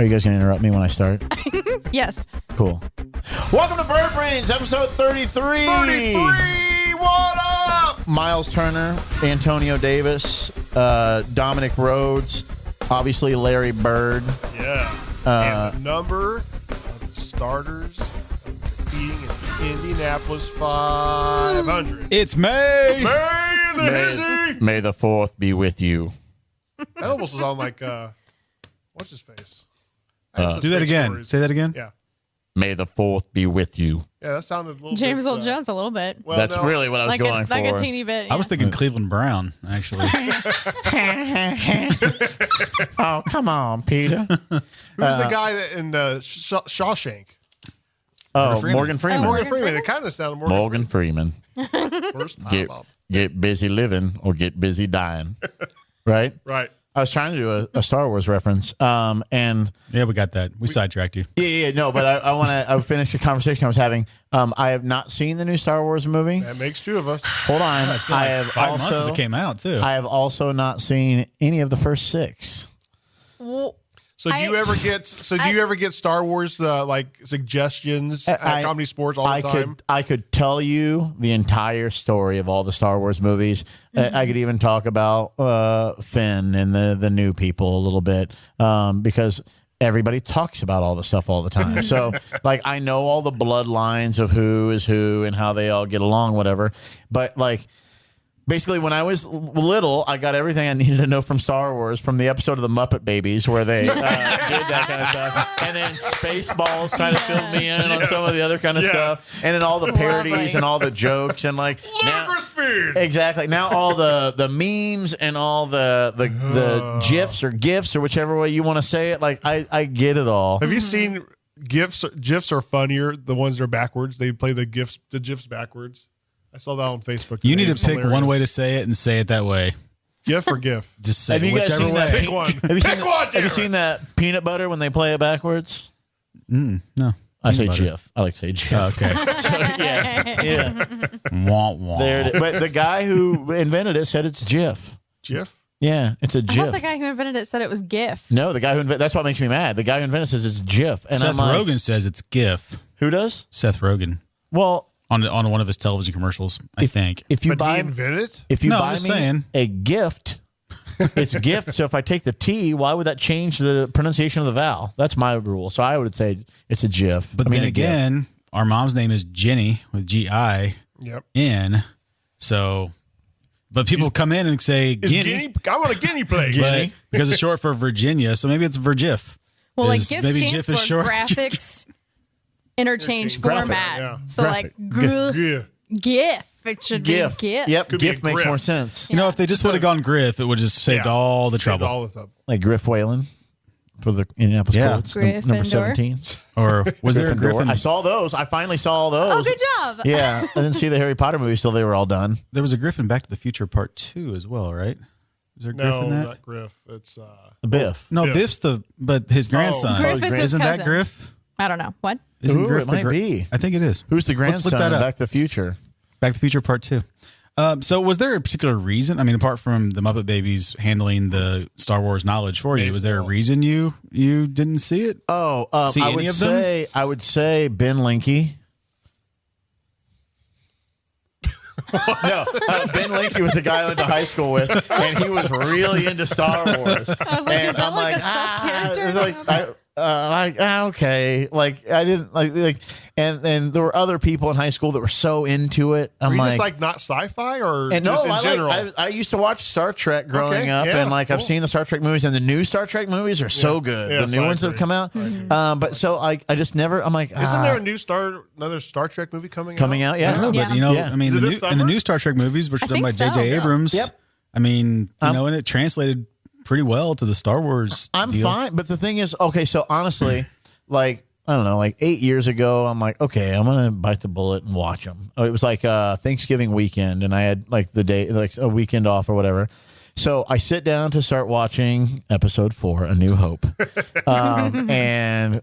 Are you guys going to interrupt me when I start? Yes. Cool. Welcome to Byrd Brains, episode 33. 33! What up? Miles Turner, Antonio Davis, Dominic Rhodes, obviously Larry Bird. Yeah. And the number of starters competing in Indianapolis 500. It's May. May in the hizzy. May the 4th be with you. That almost was on like, what's his face? Do that again. Stories. Say that again. Yeah. May the 4th be with you. Yeah, that sounded a little James bit, Earl Jones a little bit. Well, That's no. really what I was going for. Like a teeny bit. Yeah. I was thinking Cleveland Brown, actually. Oh, come on, Peter. Who's the guy that in the Shawshank? Oh, Freeman. Morgan Freeman. Morgan Freeman. It kind of sounded Morgan Freeman. First time up. Get busy living or get busy dying. Right? Right. I was trying to do a Star Wars reference, and Yeah, we got that. We sidetracked you. no, but I want to finish the conversation I was having. I have not seen the new Star Wars movie. That makes two of us. Hold on, It's been like 5 months since it came out, too. I have also not seen any of the first 6. Well, So do you ever get Star Wars like suggestions at Comedy Sports all the time? I could tell you the entire story of all the Star Wars movies. I could even talk about Finn and the new people a little bit because everybody talks about all the stuff all the time. So like I know all the bloodlines of who is who and how they all get along, whatever. But like. Basically, when I was little, I got everything I needed to know from Star Wars from the episode of the Muppet Babies where they did that kind of stuff. And then Spaceballs kind of filled me in on some of the other kind of stuff. And then all the parodies Lovely. and all the jokes. And like Ludicrous speed. Exactly. Now all the memes and all the GIFs or GIFs or whichever way you want to say it, like I get it all. Have you seen GIFs are funnier, the ones that are backwards. They play the GIFs backwards. I saw that on Facebook today. You need It was to pick hilarious. one way to say it and say it that way. GIF or GIF? Just say Have you guys whichever seen way. that? Pick one. Have you seen, Pick one, have you seen that peanut butter when they play it backwards? No. I say Peanut butter. GIF. I like to say GIF. Oh, okay. So, yeah. Wah, wah. There it is. But the guy who invented it said it's GIF. GIF? Yeah, it's a I GIF. thought the guy who invented it said it was GIF. No, the guy who invented that's what makes me mad. The guy who invented it says it's GIF. And Seth I'm like, Rogen says it's GIF. who does? Seth Rogen. Well, On one of his television commercials, I think. if you But buy he invented it? if you No, I'm buy just me saying. a gift, it's gift. So if I take the T, why would that change the pronunciation of the vowel? That's my rule. So I would say it's a GIF. But then again, our mom's name is Jenny with G-I-N. Yep. So, but people come in and say Guinea. I want a guinea pig. But because it's short for Virginia, so maybe it's Virgif. Well, like Is- GIF maybe stands GIF for is short. graphics interchange Graphic, format. yeah. So Graphic. Yeah. GIF. It should GIF. be GIF. Yep, Could be GIF a makes grip. more sense. You know, if they just would have gone Griff, it would have just saved all the trouble. All the stuff. Like Griff Whalen for the Indianapolis Yeah. Colts, number Gryffindor. 17. Or was there a Gryffindor. Griffin? I saw those. I finally saw all those. Oh, good job. Yeah, I didn't see the Harry Potter movies till they were all done. There was a Griffin Back to the Future Part 2 as well, right? Is there a Griff No, in that? not Griff. It's The Biff. No, Biff. Biff's but his grandson. Griff is his Isn't that cousin. Griff? I don't know. What? Isn't Ooh, Griff it the might be. I think it is. Who's the Let's look grandson that of up. Back to the Future? Back to the Future Part 2. So was there a particular reason? I mean, apart from the Muppet Babies handling the Star Wars knowledge for you, was there a reason you didn't see it? Oh, See any of them? I would say Ben Linke. No, Ben Linke was the guy I went to high school with, and he was really into Star Wars. I was like, and is that like a sub-character? Okay, like I didn't like, and there were other people in high school that were so into it. I'm Were you like, just like not sci-fi or and just no, in general? I used to watch Star Trek growing Okay, up, yeah, and like I've cool. seen the Star Trek movies, and the new Star Trek movies are so good. Yes, the new I ones that have agree. come out, but so I just never. I'm like, Isn't there another Star Trek movie coming out? Yeah, I don't know, Yeah. but you know, Yeah. I mean, Is it this in the summer? new Star Trek movies, which are done by think so, J.J. yeah. Abrams. Yep. I mean, you know, and it translated pretty well to the Star Wars. I'm deal. fine, but the thing is, okay, so honestly, like I don't know, like 8 years ago, I'm like, okay, I'm gonna bite the bullet and watch them. It was like Thanksgiving weekend, and I had like the day, like a weekend off or whatever. So I sit down to start watching episode 4, A New Hope, and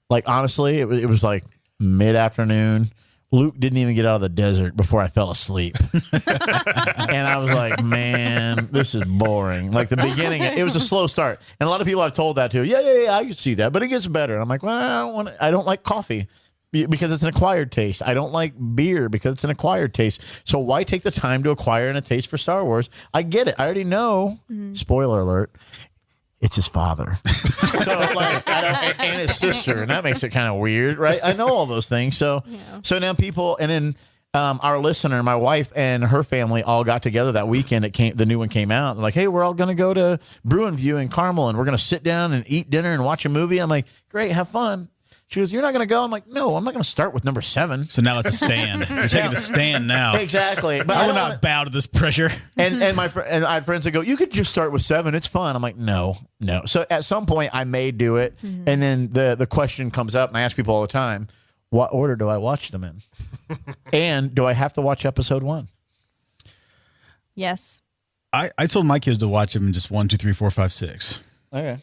like honestly, it was like mid afternoon. Luke didn't even get out of the desert before I fell asleep. And I was like, man, this is boring. Like the beginning, it was a slow start. And a lot of people I've told that to, yeah, I can see that. But it gets better. And I'm like, well, I don't like coffee because it's an acquired taste. I don't like beer because it's an acquired taste. So why take the time to acquire a taste for Star Wars? I get it. I already know. Spoiler alert. It's his father. So like, and his sister. And that makes it kind of weird, right? I know all those things. So now people, and then our listener, my wife and her family all got together that weekend. The new one came out. They're like, hey, we're all going to go to Bruin View in Carmel, and we're going to sit down and eat dinner and watch a movie. I'm like, great, have fun. She goes, you're not going to go? I'm like, no, I'm not going to start with number 7. So now it's a stand. You're taking a stand now. Exactly. But I will not bow to this pressure. And I have friends that go, you could just start with 7. It's fun. I'm like, no. So at some point I may do it. And then the question comes up, and I ask people all the time, what order do I watch them in? And do I have to watch episode 1? Yes. I told my kids to watch them in just 1, 2, 3, 4, 5, 6. Okay.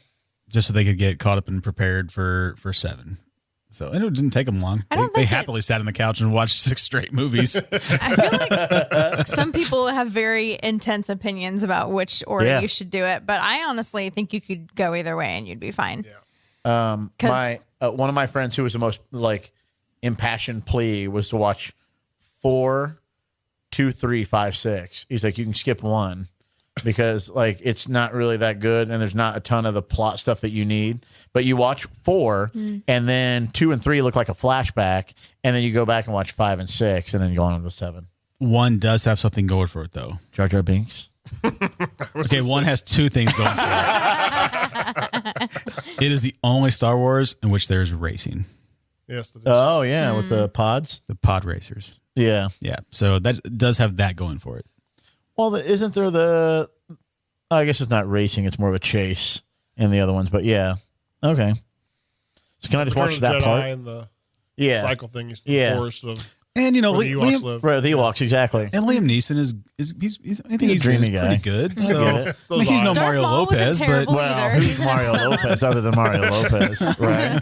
Just so they could get caught up and prepared for 7. So and it didn't take them long. They happily sat on the couch and watched 6 straight movies. I feel like some people have very intense opinions about which order you should do it, but I honestly think you could go either way and you'd be fine. Yeah. One of my friends who was the most like impassioned plea was to watch 4, 2, 3, 5, 6. He's like, you can skip 1. Because like it's not really that good and there's not a ton of the plot stuff that you need, but you watch 4 and then 2 and 3 look like a flashback, and then you go back and watch 5 and 6 and then you go on to 7. 1 does have something going for it though. Jar Jar Binks. Okay, 1 has 2 things going for it. It is the only Star Wars in which there's racing. Yes. It is. Oh yeah, with the pods. The pod racers. Yeah. So that does have that going for it. Well, isn't there I guess it's not racing; it's more of a chase in the other ones. But yeah, okay. So can I just watch that Jedi part? And the Cycle thing is the force of and where the Ewoks live. Right, the Ewoks, exactly. And Liam Neeson is I think he's dreamy guy. pretty good. So So he's no Darth Mario Maul wasn't Lopez, but terrible. Well, Either. who's Mario Lopez other than Mario Lopez, right?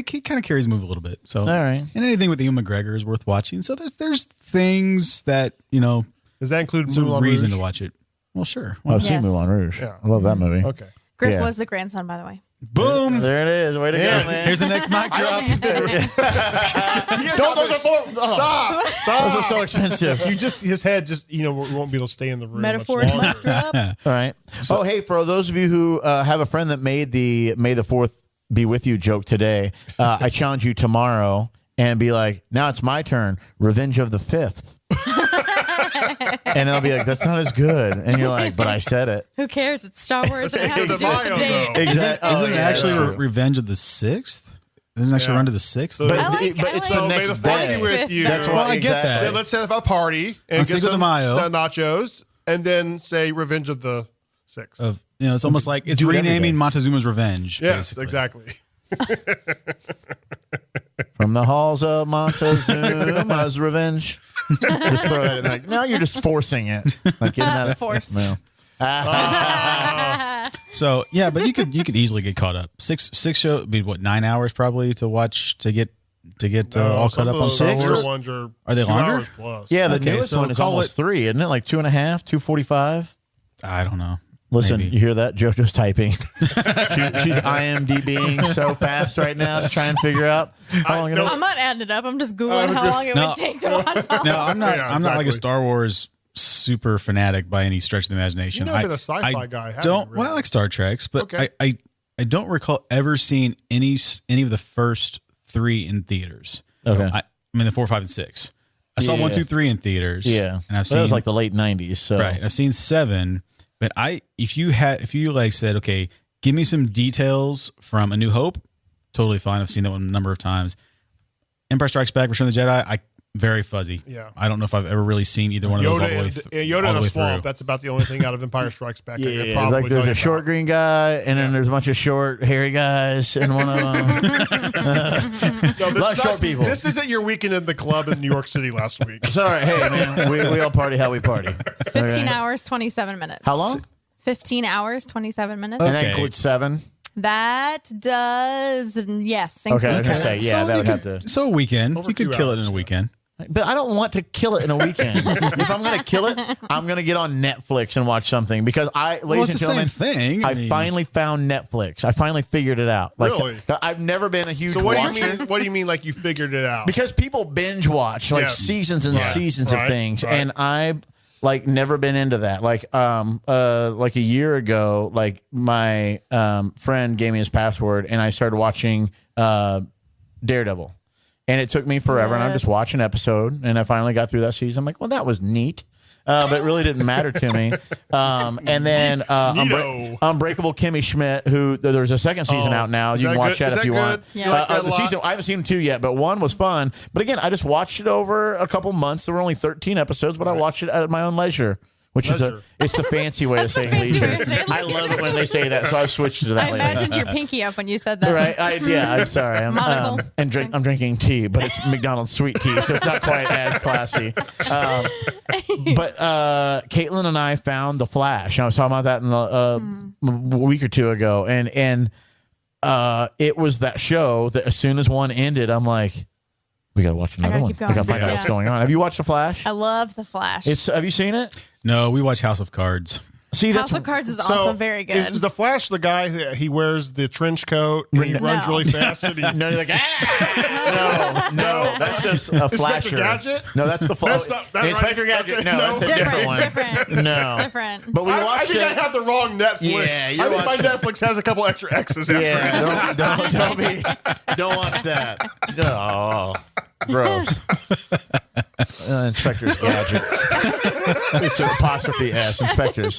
he kind of carries the move a little bit. So All right. and anything with Ewan McGregor is worth watching. So there's things that Does that include some Moulin reason Rouge? to watch it. Well, sure. I've seen Yes. Moulin Rouge. Yeah. I love that movie. Okay. Griff Yeah. was the grandson, by the way. Boom. There it is. Way to go, man. Here's the next mic drop. Stop! Those are so expensive. His head just we won't be able to stay in the room Metaphors much mic longer. drop. All right. Hey, for those of you who have a friend that made the May the 4th be with you joke today, I challenge you tomorrow and be like, now it's my turn. Revenge of the 5th. And they'll be like, that's not as good. And you're like, but I said it. Who cares? It's Star Wars. It has to It's do a with the bio, date. though. Exactly. Isn't it actually Revenge of the 6th? Doesn't it actually Yeah. run to the 6th? So- But, I like- but I it's like- the May next the 4th day. be with you. That's Well, why I get that. Then let's have a party and On get Cinco de some Mayo. nachos, and then say Revenge of the 6th. It's almost like it's Do it every renaming day. Montezuma's Revenge. Yes, basically. exactly. From the halls of Montezuma's revenge. Just throw that in there. Like, no, you're just forcing it. Like getting that Forced. No. So yeah, but you could easily get caught up. Six show would be what 9 hours probably to watch to get all Some caught up of on the Star extra Wars. ones are they 2 longer? hours plus. Yeah, the Okay, newest so one is call almost 3, isn't it? Like 2.5, 2:45. I don't know. Listen, Maybe. you hear that? JoJo's typing. She's IMDbing so fast right now to try and figure out how long it is. I'm not adding it up. I'm just Googling was how just- long it No. would take to watch all No, I'm not. Yeah, I'm not like a exactly. Star Wars super fanatic by any stretch of the imagination. You've never been a sci-fi guy, have you, Don't. really? Well, I like Star Treks, but Okay. I don't recall ever seeing any of the first 3 in theaters. Okay. I mean the 4, 5, and 6. I saw Yeah. 1, 2, 3 in theaters. Yeah. and I've But that was seen like the late 90s. So. right. I've seen 7, but if you like said, okay, give me some details from A New Hope, totally fine. I've seen that one a number of times. Empire Strikes Back, Return of the Jedi, very fuzzy. Yeah. I don't know if I've ever really seen either one of those all the way, Yoda all in the a way swamp. through. That's about the only thing out of Empire Strikes Back. I could Yeah, probably like there's tell a you short about. green guy, and then there's a bunch of short hairy guys, and one of them. No, a lot of short people. This isn't your weekend in the club in New York City last week. Sorry, hey man, we all party how we party. 15 Okay? hours, 27 minutes. How long? 15 hours, 27 minutes. And that Okay. includes 7. That does, yes. Okay, I was include gonna say seven. yeah, So that you would have could- to. So a weekend, Over you could 2 kill it hours, in a yeah. weekend. But I don't want to kill it in a weekend. If I'm going to kill it, I'm going to get on Netflix and watch something because ladies and gentlemen, thing. I finally found Netflix. I finally figured it out. Like, Really? I've never been a huge So what watcher. do you mean? What do you mean? Like you figured it out? Because people binge watch like seasons and seasons of things, and I've like never been into that. Like a year ago, like my friend gave me his password, and I started watching Daredevil. And it took me forever, and I just watched an episode, and I finally got through that season. I'm like, well, that was neat. But it really didn't matter to me. And then Unbreakable Kimmy Schmidt, who there's a second season out now. You can watch that if you want. Yeah. The season, I haven't seen 2 yet, but 1 was fun. But again, I just watched it over a couple months. There were only 13 episodes, but I watched it at my own leisure. Which it's the fancy way of saying leisure. I love it when they say that, so I've switched to that. I imagined your pinky up when you said that. Right? I'm sorry. I'm drinking tea, but it's McDonald's sweet tea, so it's not quite as classy. But Caitlin and I found The Flash. I was talking about that in a week or two ago, and it was that show that as soon as one ended, I'm like, we gotta watch another one. We gotta find out what's going on. Have you watched The Flash? I love The Flash. Have you seen it? No, we watch House of Cards. See, House of Cards is also very good. Is the Flash the guy that he wears the trench coat and he runs really fast? And no, you're like, no, that's just a flasher. Gadget? No, that's the Flash. Inspector Gadget. Okay, no, that's a different one. Different. No, different. But we watched I think it. I have the wrong Netflix. Yeah, I think my Netflix has a couple extra X's after it. Don't watch that. Oh, gross. Inspector's Gadget. It's an apostrophe S. Inspectors.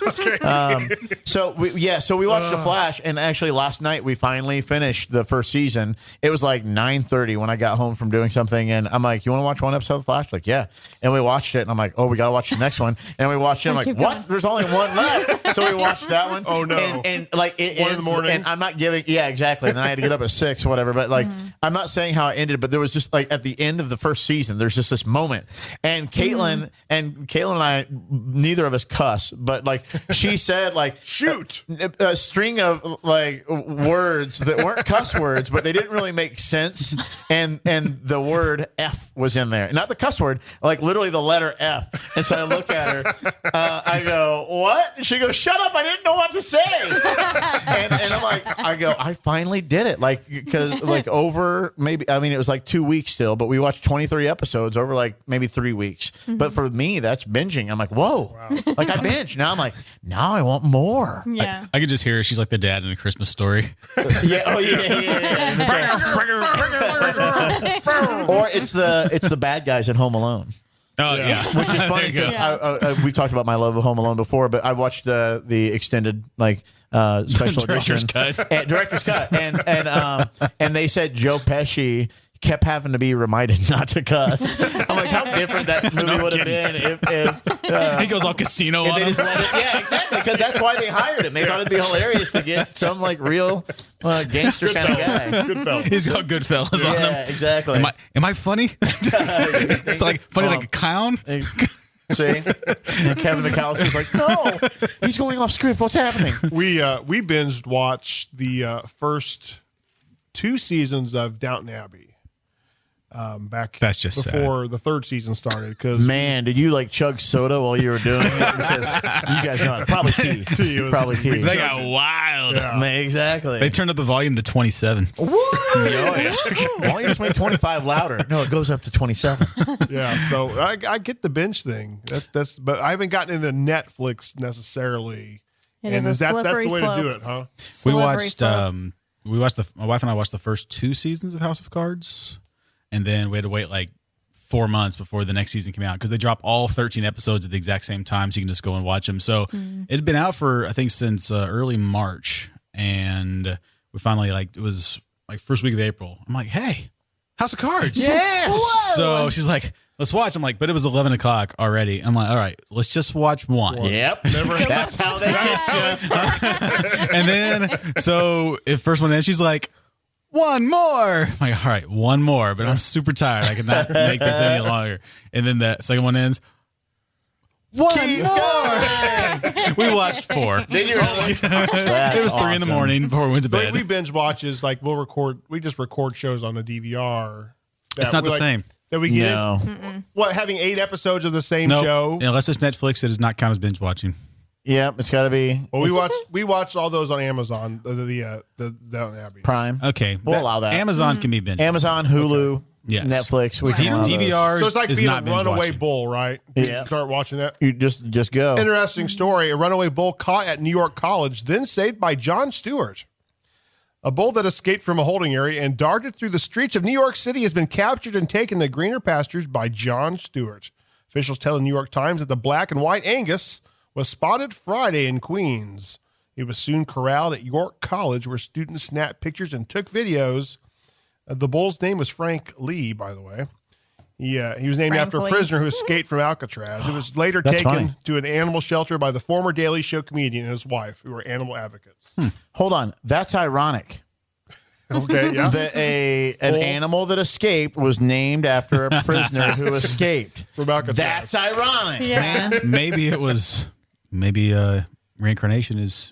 So we watched The Flash, and actually last night we finally finished the first season. It was like 9:30 when I got home from doing something, and I'm like, "You want to watch one episode of The Flash?" Like, yeah. And we watched it, and I'm like, "Oh, we got to watch the next one." And we watched it. I'm like, "What? Going. There's only one left." So we watched that one. Oh no! And like it 1 in the morning. and I'm not giving. Yeah, exactly. And then I had to get up at 6 or whatever. But like, I'm not saying how it ended, but there was just like at the end of the first season, there's just this moment, and Caitlin and I, neither of us cuss, but like she said, like shoot a string of like words that weren't cuss words, but they didn't really make sense, and the word F was in there, not the cuss word, like literally the letter F. And so I look at her, I go, "What?" And she goes, "Shut up! I didn't know what to say." and I'm like, I finally did it, like because like over maybe it was like 2 weeks still, but we watched 23 episodes over like maybe 3 weeks. But for me, that's binging. I'm like, whoa, like I binge. Now I'm like, now I want more. Yeah. I could just hear her. She's like the dad in A Christmas Story. Yeah. Oh yeah. Or it's the bad guys in Home Alone. Oh yeah, Which is funny because we've talked about my love of Home Alone before, but I watched the extended special Director's edition cut. Director's cut, and they said Joe Pesci kept having to be reminded not to cuss. I'm like, how different that movie would have been if he goes all casino if on they him. just let it, yeah, exactly, because that's why they hired him. They thought it'd be hilarious to get some like real gangster kind of guy. Goodfellas. He's got Goodfellas on him. Yeah, exactly. Am I funny? It's like funny like a clown. See, and Kevin McAllister's like, no, he's going off script. What's happening? We binged watched the first 2 seasons of Downton Abbey. Back That's just before the 3rd season started. Because Man, did you like chug soda while you were doing it? Because you guys know it. Probably tea. Probably tea. They got wild. Yeah. Exactly. They turned up the volume to 27. Woo! Why don't you just make 25 louder? No, it goes up to 27. yeah, so I get the binge thing. That's but I haven't gotten into Netflix necessarily. It is a that's the slippery way slope. to do it, huh? We watched my wife and I watched the first 2 seasons of House of Cards, and then we had to wait like 4 months before the next season came out because they drop all 13 episodes at the exact same time, so you can just go and watch them. So it had been out for I think since early March, and we finally it was like first week of April. I'm like, hey, House of Cards, Yeah. So she's like, let's watch. I'm like, but it was 11 o'clock already. I'm like, all right, let's just watch one. Yep. That's how they get you. And then, so if first one ends, she's like, one more. I'm like, all right, one more. But I'm super tired. I cannot make this any longer. And then the second one ends. One more. We watched 4. Then you're like, It was 3 in the morning before we went to But bed. we binge watches we just record shows on a DVR. It's not the same. that we get No. it? What, having 8 episodes of the same Nope. show? Unless it's Netflix, it does not count as binge watching. Yep, it's got to be Well, we watched all those on Amazon. The Downton Abbey. Prime. Okay. We'll allow that. Amazon can be binge. Amazon, Hulu, Yes. Netflix. We can allow those. DVR So it's like is being a not binge runaway watching. bull, right? Yeah. You start watching that. You just go. Interesting story. A runaway bull caught at New York College, then saved by Jon Stewart. A bull that escaped from a holding area and darted through the streets of New York City has been captured and taken to greener pastures by Jon Stewart. Officials tell the New York Times that the black and white Angus was spotted Friday in Queens. He was soon corralled at York College, where students snapped pictures and took videos. The bull's name was Frank Lee, by the way. He was named after a Frankly. prisoner who escaped from Alcatraz. It was later That's taken funny. to an animal shelter by the former Daily Show comedian and his wife, who were animal advocates. Hold on. That's ironic. Okay, yeah. That an animal that escaped was named after a prisoner who escaped. From Alcatraz. That's ironic, Yeah. man. Maybe reincarnation is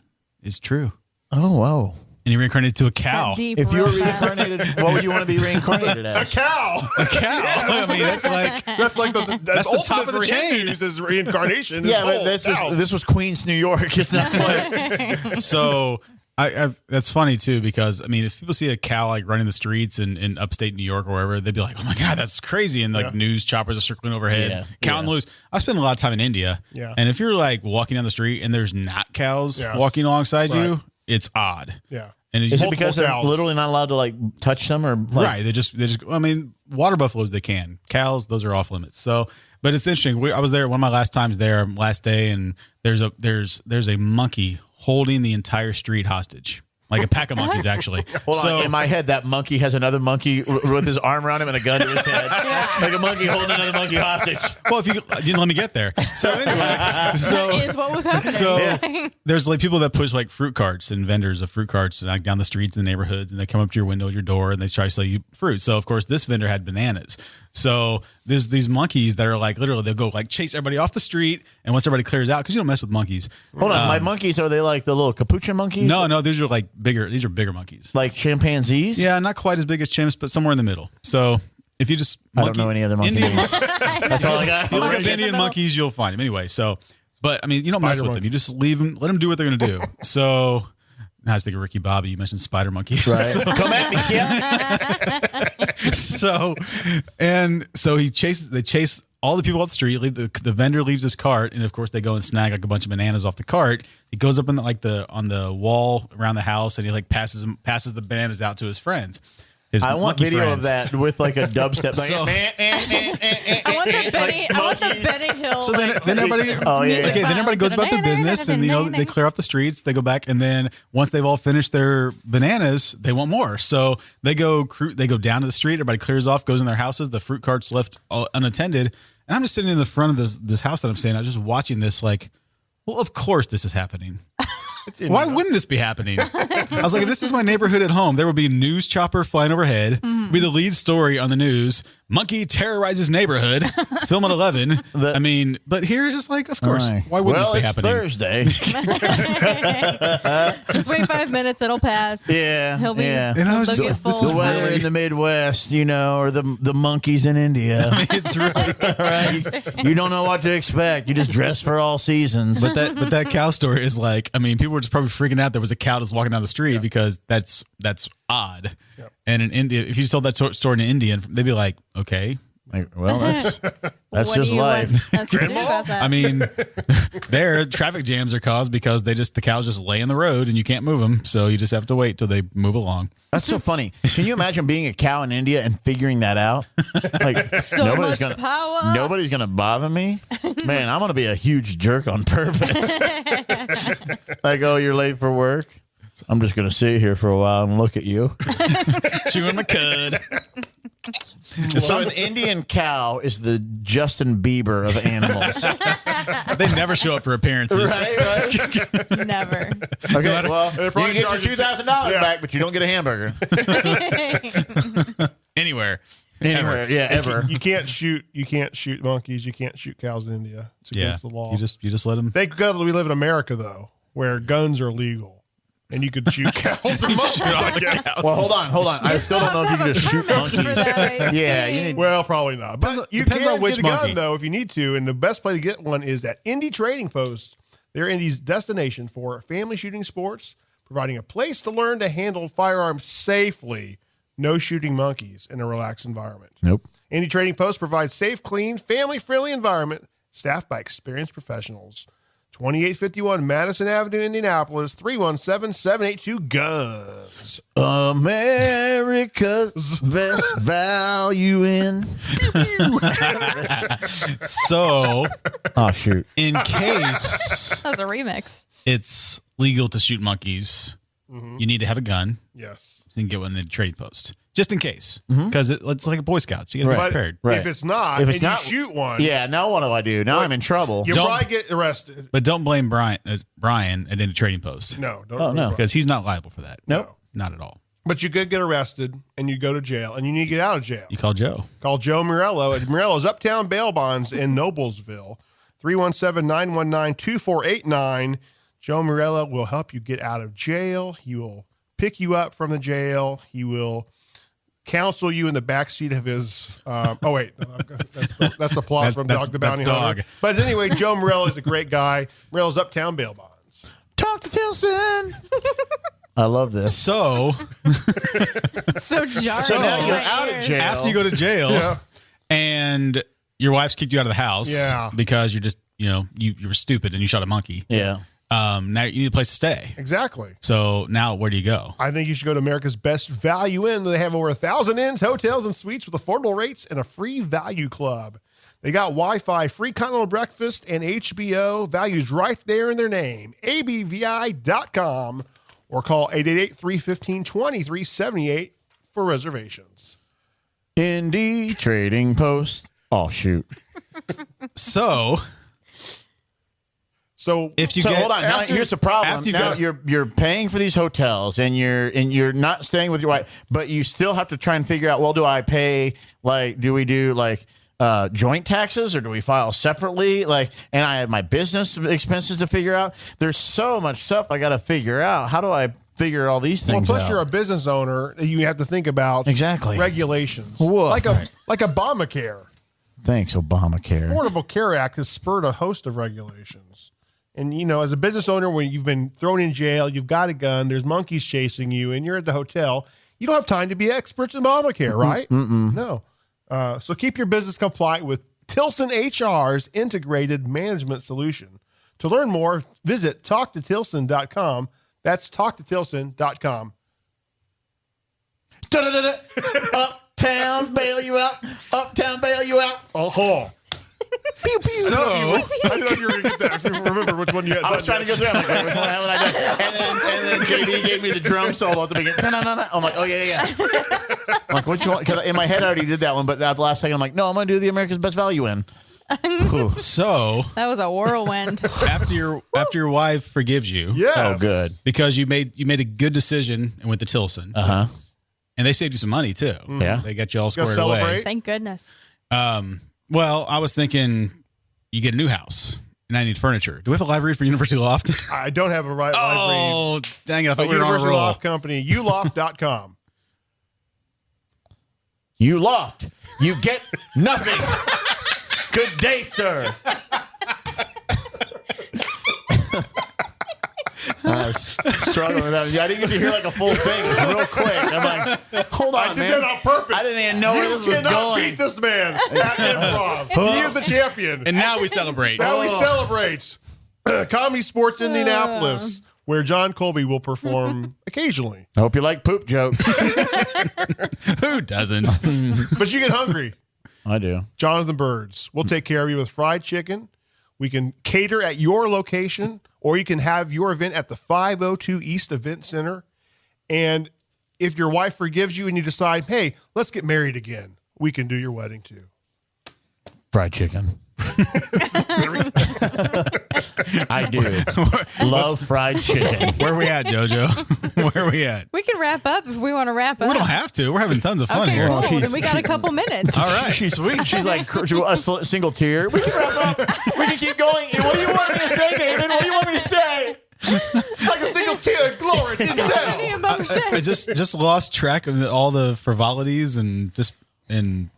true. Oh, whoa. And he reincarnated to a cow. That deep If you were real fast. reincarnated, what would you want to be reincarnated A as? cow. A cow. I mean, that's like That's like the the top ultimate of the for chain. Hindus is reincarnation. Yeah, but is cows. this was Queens, New York. It's not like so. That's funny too, because I mean, if people see a cow like running the streets in upstate New York or wherever, they'd be like, "Oh my god, that's crazy!" And like news choppers are circling overhead, Yeah, cow on the loose. I spend a lot of time in India, Yeah. and if you're like walking down the street and there's not cows Yes. walking alongside Right. you, it's odd. Yeah. And is it Multiple because they're cows. literally not allowed to like touch them or like, right? They just. I mean, water buffaloes they can. Cows, those are off limits. So, but it's interesting. I was there one of my last times there, last day, and there's a monkey holding the entire street hostage. Like a pack of monkeys, actually. Hold so, on, in my head, that monkey has another monkey with his arm around him and a gun to his head, like a monkey holding another monkey hostage. well, if you didn't let me get there. So anyway, That is what was happening. So there's like people that push like fruit carts and vendors of fruit carts like down the streets in the neighborhoods, and they come up to your window, your door, and they try to sell you fruit. So of course this vendor had bananas. So there's these monkeys that are like literally they'll go like chase everybody off the street, and once everybody clears out, because you don't mess with monkeys. Hold on, my monkeys, are they like the little capuchin monkeys? No, these are like bigger. These are bigger monkeys. Like chimpanzees? Yeah, not quite as big as chimps, but somewhere in the middle. So if you just I don't know any other monkey Indian names. That's all I got. If you look up in the Indian middle. monkeys, you'll find them. Anyway, so, but I mean, you don't mess Spider with monkey. them. You just leave them, let them do what they're going to do. So, now I was thinking Ricky Bobby. You mentioned spider monkey. Right. So, Come at me, kid. so they chase all the people off the street. The vendor leaves his cart, and of course they go and snag like a bunch of bananas off the cart. He goes up on the wall around the house, and he like passes the bananas out to his friends. I want monkey video friends. of that with like a dubstep. Like, So- I want the Benny Hill. So then everybody, Oh, yeah. music okay, then everybody goes about their business, and they clear off the streets. They go back, and then once they've all finished their bananas, they want more. So they go down to the street. Everybody clears off, goes in their houses. The fruit cart's left unattended, and I'm just sitting in the front of this house that I'm staying at, just watching this. Like, well, of course this is happening. Why wouldn't this be happening? I was like, if this was my neighborhood at home, there would be a news chopper flying overhead, be the lead story on the news. Monkey terrorizes neighborhood. Film at 11. I mean, but here it's just like, of course, Right. why wouldn't Well, this be it's happening? Thursday. Just wait 5 minutes; it'll pass. Yeah, he'll be. yeah. And I was they'll just- get this full The is weather really- in the Midwest, or the monkeys in India. It's really, Right? You don't know what to expect. You just dress for all seasons. but that cow story is like, I mean, people were just probably freaking out there was a cow just walking down the street because that's odd. Yep. And in India, if you told that story to an Indian, they'd be like, okay. Like, well, that's What just do you life. want us to do about that? I mean, there traffic jams are caused because the cows just lay in the road and you can't move them, so you just have to wait till they move along. That's so funny. Can you imagine being a cow in India and figuring that out? Like so much power. nobody's gonna bother me. Man, I'm gonna be a huge jerk on purpose. Like, oh, you're late for work. I'm just gonna sit here for a while and look at you. Chewing my cud. So an Indian cow is the Justin Bieber of animals. They never show up for appearances. Right? Never. Okay, well, you probably can get charge your you- $2,000 back, but you don't get a hamburger. Anywhere. Anywhere, yeah, ever. You can't shoot monkeys. You can't shoot cows in India. It's Yeah. against the law. You just let them. Thank God we live in America though, where guns are legal. And you could shoot cows and monkeys, I guess. Well, hold on. I still don't know if you can just shoot monkeys. Yeah, you need. Well, probably not. But you depends can on which get a gun, monkey. though, if you need to. And the best way to get one is at Indy Trading Post. They're Indy's destination for family shooting sports, providing a place to learn to handle firearms safely. No shooting monkeys in a relaxed environment. Nope. Indy Trading Post provides safe, clean, family-friendly environment staffed by experienced professionals. 2851 Madison Avenue, Indianapolis, 317-782-GUNS. America's best value in. So, Oh, shoot. in case That was a remix. it's legal to shoot monkeys, you need to have a gun. Yes. So you can get one in the trading post, just in case, because it's like a Boy Scouts. You got to But be prepared. Right. if it's not, If it's and not- you shoot one, Yeah, now what do I do? Now I'm in trouble. you'll Don't- probably get arrested. But don't blame Brian at Indy Trading Post. No, don't. Oh, no. Because he's not liable for that. Nope. Not at all. But you could get arrested and you go to jail and you need to get out of jail. You call Joe. Call Joe Morello at Morello's Uptown Bail Bonds in Noblesville, 317-919-2489. Joe Morello will help you get out of jail. He will pick you up from the jail. He will counsel you in the backseat of his. That's applause from That's Dog the Bounty Dog. Hunter. But anyway, Joe Morello is a great guy. Morello's Uptown Bail Bonds. Talk to Tilson. I love this. So So jarring. So now to you're my out of ears. jail. after you go to jail Yeah. and your wife's kicked you out of the house because you're just, you were stupid and you shot a monkey. Yeah. Now you need a place to stay. Exactly. So now where do you go? I think you should go to America's Best Value Inn. They have over 1,000 inns, hotels, and suites with affordable rates and a free value club. They got Wi-Fi, free continental breakfast, and HBO. Values right there in their name. abvi.com or call 888-315-2378 for reservations. Indy Trading Post. Oh, shoot. So if you So get hold on. Now, after- here's the problem. after you Now go- you're paying for these hotels, and you're not staying with your wife, but you still have to try and figure out. Well, do I pay do we do joint taxes, or do we file separately? And I have my business expenses to figure out. There's so much stuff I got to figure out. How do I figure all these things Well, plus out? you're a business owner. You have to think about Exactly. regulations. Whoa. Like Obamacare. Thanks, Obamacare. Affordable Care Act has spurred a host of regulations. And, as a business owner, when you've been thrown in jail, you've got a gun, there's monkeys chasing you, and you're at the hotel, you don't have time to be experts in Obamacare, right? No. So keep your business compliant with Tilson HR's integrated management solution. To learn more, visit talktotilson.com. That's talktotilson.com. Da-da-da-da. Uptown, bail you out. Uptown, bail you out. Oh, Pew, pew. So I didn't know if you were going to get that. If you remember which one you had. I was trying to go through. I'm like, wait, which one haven't I done? And then JD gave me the drum solo at the beginning. No. I'm like, oh yeah. I'm like, which one? Because in my head I already did that one, but at the last second I'm like, no, I'm going to do the America's Best Value Inn. so That was a whirlwind. after your wife forgives you, Yes. Oh, good. because you made a good decision and went to Tilson, Uh huh. and they saved you some money too. Yeah. They got you all Gotta squared away. celebrate. Thank goodness. Well, I was thinking you get a new house and I need furniture. Do we have a live read for University Loft? I don't have a live read. Oh, dang it. I thought we were on a University roll. Loft Company, uloft.com. You loft. You get nothing. Good day, sir. I was struggling with that. I didn't get to hear a full thing. It was real quick. I'm like, hold on, I did man. that on purpose. I didn't even know where this You was cannot going. beat this man at improv. He is the champion. And now we celebrate. Now we celebrate Comedy Sports Indianapolis, where Jon Colby will perform occasionally. I hope you like poop jokes. Who doesn't? But you get hungry. I do. Jonathan Byrds. We'll take care of you with fried chicken. We can cater at your location, or you can have your event at the 502 East Event Center. And if your wife forgives you and you decide, hey, let's get married again, we can do your wedding too. Fried chicken. I do. Love fried chicken. Where are we at, JoJo? Where are we at? We can wrap up if we want to wrap up. We don't have to. We're having tons of fun Okay, here. cool. she's- Then we got a couple minutes. All right. She's sweet. She's like a single tear. We can wrap up. We can keep going. What do you want me to say, David? What do you want me to say? It's like a single tear of glory. I just lost track of all the frivolities and just and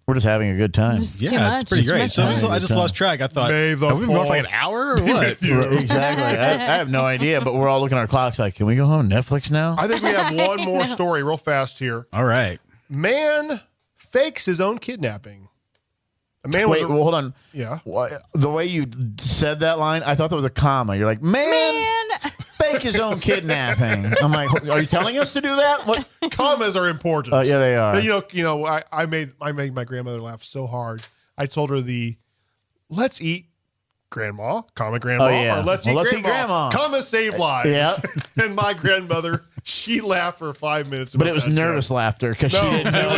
we're just having a good time. yeah, it's pretty great. So I just lost track. I thought, have we been going for like an hour or what? Exactly. I have no idea, but we're all looking at our clocks like, can we go home Netflix now? I think we have one more story real fast here. All right. Man fakes his own kidnapping. A man Wait, well, hold on. Yeah. The way you said that line, I thought there was a comma. You're like, man. Fake his own kidnapping. I'm like, are you telling us to do that? What? Commas are important. Yeah, they are. You know, I made my grandmother laugh so hard. I told her let's eat grandma, comma grandma, or let's eat grandma, comma save lives. Yeah. And my grandmother, she laughed for 5 minutes. But it was nervous laughter because she didn't know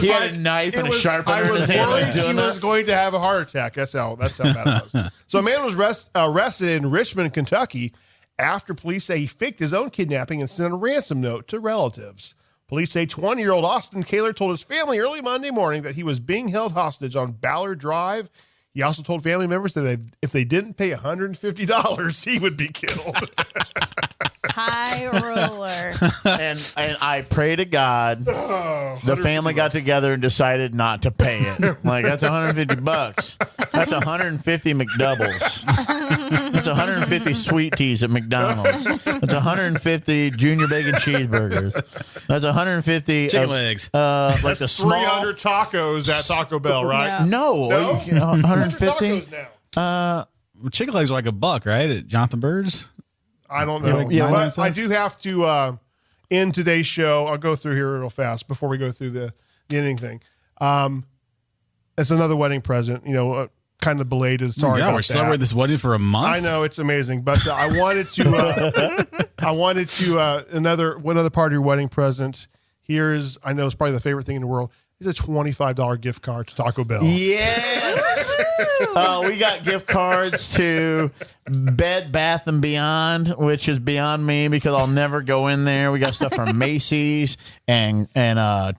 he had a knife and a sharpener in his hand. I was worried she was going to have a heart attack. That's how bad it was. So a man was arrested in Richmond, Kentucky, after police say he faked his own kidnapping and sent a ransom note to relatives. Police say 20-year-old Austin Kaler told his family early Monday morning that he was being held hostage on Ballard Drive. He also told family members that if they didn't pay $150, he would be killed. High roller. And I pray to God the family got together and decided not to pay it. Like, that's $150. That's 150 McDoubles. That's 150 sweet teas at McDonald's. That's 150 junior bacon cheeseburgers. That's 150 chicken legs. Like that's the 300 tacos at Taco Bell, right? Yeah. No, 150. Chicken legs are like $1, right? At Jonathan Byrd's. I don't know. Yeah, but I do have to end today's show. I'll go through here real fast before we go through the ending thing. It's another wedding present, kind of belated. Sorry about we're that. celebrating this wedding for a month. I know, it's amazing, but I wanted to one other part of your wedding present. Here's, I know it's probably the favorite thing in the world. It's a $25 gift card to Taco Bell. Yes. We got gift cards to Bed Bath & Beyond, which is beyond me because I'll never go in there. We got stuff from Macy's and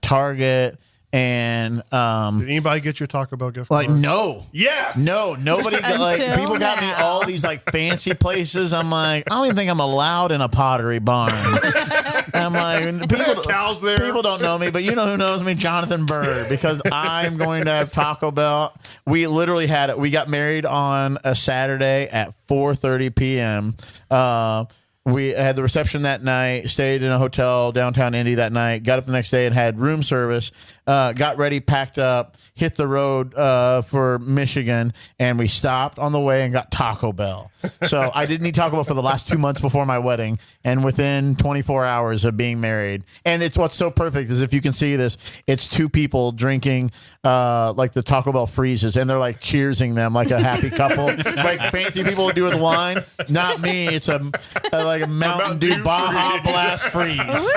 Target. And did anybody get your Taco Bell gift card? Like, no. Yes. No, nobody people got me all these like fancy places. I'm like, I don't even think I'm allowed in a Pottery Barn. I'm like, cows there. People don't know me, but you know who knows me? Jonathan Byrd, because I'm going to have Taco Bell. We literally had it. We got married on a Saturday at 4:30 p.m. We had the reception that night, stayed in a hotel downtown Indy that night, got up the next day and had room service, got ready, packed up, hit the road for Michigan, and we stopped on the way and got Taco Bell. So I didn't eat Taco Bell for the last 2 months before my wedding, and within 24 hours of being married. And it's what's so perfect is if you can see this, it's two people drinking like the Taco Bell freezes, and they're like cheersing them like a happy couple. Like fancy people do with wine. Not me. It's like a Mountain Dew Baja Blast freeze.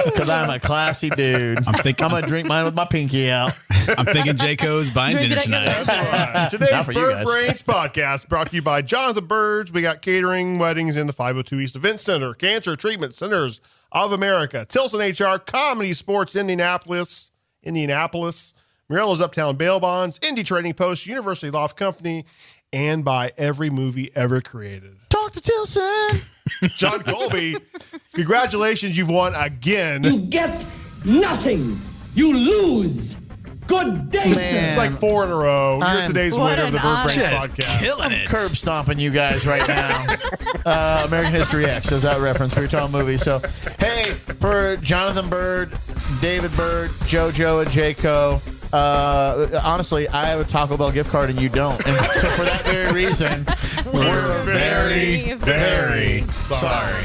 Because I'm a classy dude. I'm going to drink mine with my pinky out. I'm thinking Jayco's buying dinner tonight. Right. Today's Byrd Brains Podcast brought to you by Jonathan Byrd. We got catering, weddings in the 502 East Event Center, Cancer Treatment Centers of America, Tilson HR, Comedy Sports Indianapolis, Morella's Uptown Bail Bonds, Indie Trading Post, University Loft Company, and by every movie ever created. Talk to Tilson. Jon Colby, congratulations, you've won again. You get nothing. You lose. Good day, sir. It's like 4 in a row. You're today's winner of the Byrd Brains Podcast. Killing it. Curb stomping you guys right now. American History X is that reference. We were talking movies. So, hey, for Jonathan Byrd, David Byrd, JoJo, and Jayco, honestly, I have a Taco Bell gift card and you don't. And so for that very reason, we're very, very sorry.